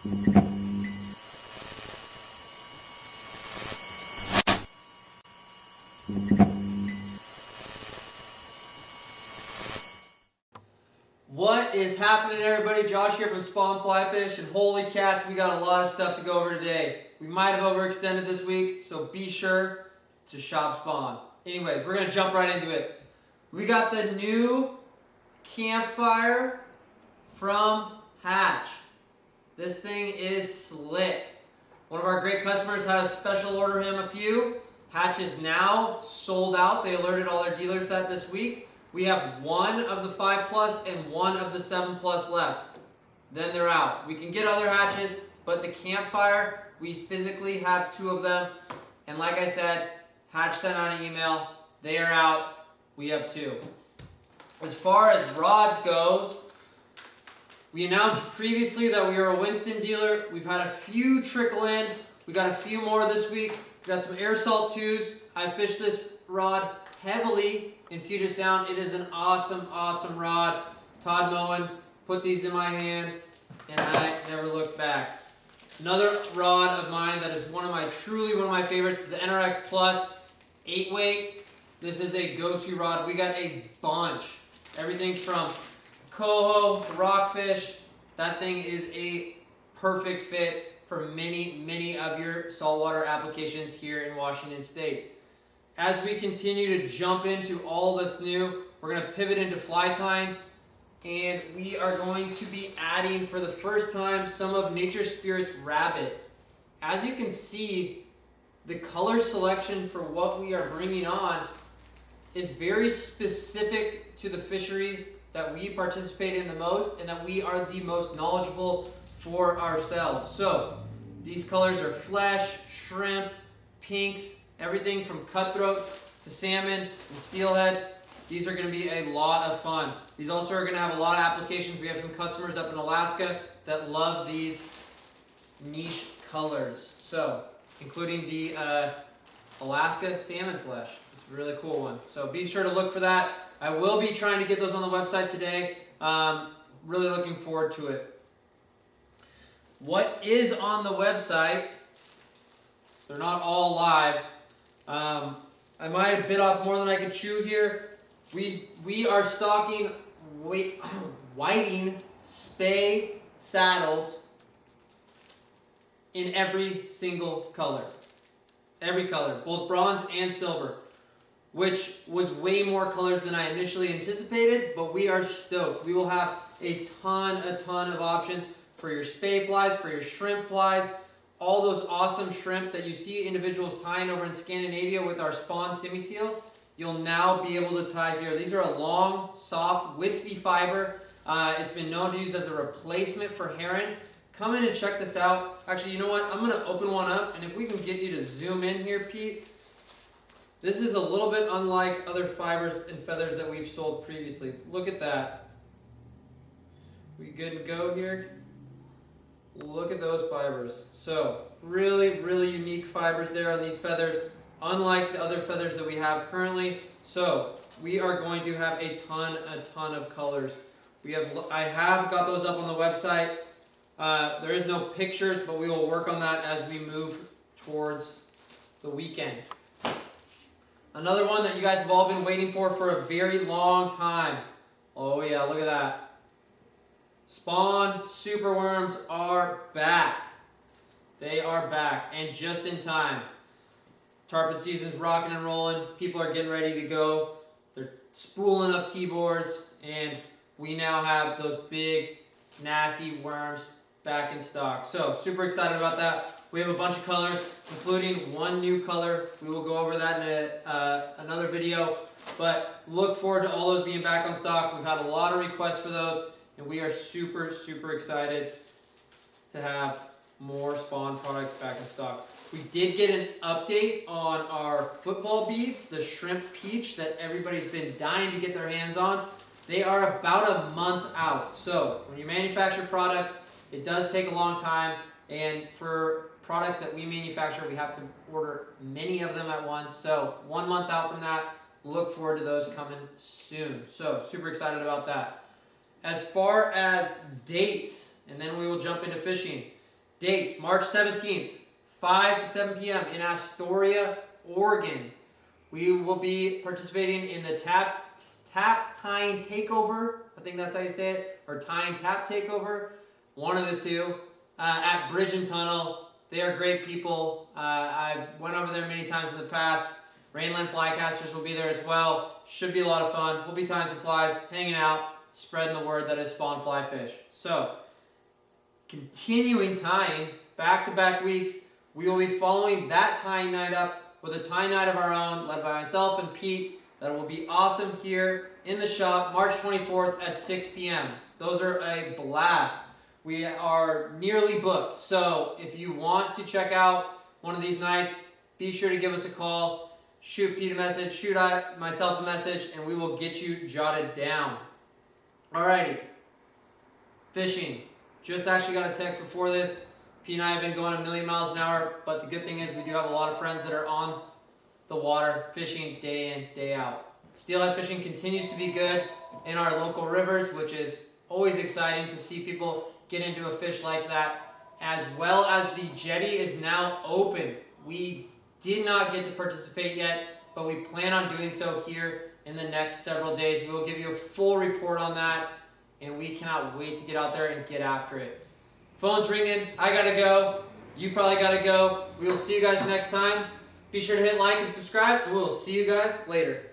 What is happening, everybody? Josh here from Spawn Fly Fish, and holy cats, we got a lot of stuff to go over today. We might have overextended this week, so be sure to shop Spawn. Anyways, we're going to jump right into it. We got the new campfire from Hatch. This thing is slick. One of our great customers had a special order him a few. Hatch is now sold out. They alerted all their dealers that this week. We have one of the 5 Plus and one of the 7 Plus left. Then they're out. We can get other hatches, but the campfire, we physically have 2 of them. And like I said, Hatch sent out an email. They are out. We have 2. As far as rods goes, we announced previously that we are a Winston dealer. We've had a few trickle in. We got a few more this week. We got some Air Salt 2s. I fished this rod heavily in Puget Sound. It is an awesome, awesome rod. Todd Moen put these in my hand, and I never looked back. Another rod of mine that is truly one of my favorites is the NRX Plus 8-weight. This is a go-to rod. We got a bunch. Everything from coho to rockfish. That thing is a perfect fit for many, many of your saltwater applications here in Washington State. As we continue to jump into all this new, we're going to pivot into fly tying, and we are going to be adding for the first time some of Nature Spirits Rabbit. As you can see, the color selection for what we are bringing on is very specific to the fisheries that we participate in the most and that we are the most knowledgeable for ourselves. So these colors are flesh, shrimp, pinks, everything from cutthroat to salmon and steelhead. These are going to be a lot of fun. These also are going to have a lot of applications. We have some customers up in Alaska that love these niche colors. So, including the Alaska salmon flesh. It's a really cool one. So be sure to look for that. I will be trying to get those on the website today. Really looking forward to it. What is on the website? They're not all live. I might have bit off more than I could chew here. We are stocking whiting spey saddles in every single color. Every color, both bronze and silver, which was way more colors than I initially anticipated, but we are stoked. We will have a ton of options for your spey flies, for your shrimp flies, all those awesome shrimp that you see individuals tying over in Scandinavia with our Spawn Semi-Seal. You'll now be able to tie here. These are a long, soft, wispy fiber. It's been known to use as a replacement for herring. Come in and check this out. Actually, you know what? I'm going to open one up, and if we can get you to zoom in here, Pete. This is a little bit unlike other fibers and feathers that we've sold previously. Look at that. We good to go here? Look at those fibers. So, really unique fibers there on these feathers, unlike the other feathers that we have currently. So, we are going to have a ton of colors. I have got those up on the website. There is no pictures, but we will work on that as we move towards the weekend. Another one that you guys have all been waiting for a very long time. Oh yeah, look at that. Spawn Superworms are back. They are back, and just in time. Tarpon season's rocking and rolling. People are getting ready to go. They're spooling up T-bores, and we now have those big, nasty worms back in stock. So, super excited about that. We have a bunch of colors, including one new color. We will go over that in another video, but look forward to all those being back on stock. We've had a lot of requests for those, and we are super excited to have more Spawn products back in stock. We did get an update on our football beads, the shrimp peach that everybody's been dying to get their hands on. They are about a month out. So when you manufacture products, it does take a long time, and for products that we manufacture, we have to order many of them at once. So 1 month out from that, look forward to those coming soon. So super excited about that. As far as dates, and then we will jump into fishing. Dates, March 17th, 5 to 7 p.m. in Astoria, Oregon. We will be participating in the Tap Tying Takeover. I think that's how you say it. Or Tying Tap Takeover. One of the two. At Bridge and Tunnel. They are great people. I've went over there many times in the past. Rainland Flycasters will be there as well. Should be a lot of fun. We'll be tying some flies, hanging out, spreading the word that is Spawn Fly Fish. So, continuing tying, back-to-back weeks, we will be following that tying night up with a tying night of our own, led by myself and Pete. That will be awesome here in the shop, March 24th at 6 p.m. Those are a blast. We are nearly booked, so if you want to check out one of these nights, be sure to give us a call, shoot Pete a message, shoot myself a message, and we will get you jotted down. Alrighty, fishing. Just actually got a text before this. Pete and I have been going a million miles an hour, but the good thing is we do have a lot of friends that are on the water fishing day in, day out. Steelhead fishing continues to be good in our local rivers, which is always exciting to see people get into a fish like that, as well as the jetty is now open. We did not get to participate yet, but we plan on doing so here in the next several days. We will give you a full report on that, and we cannot wait to get out there and get after it. Phone's ringing. I gotta go. You probably gotta go. We will see you guys next time. Be sure to hit like and subscribe, and we will see you guys later.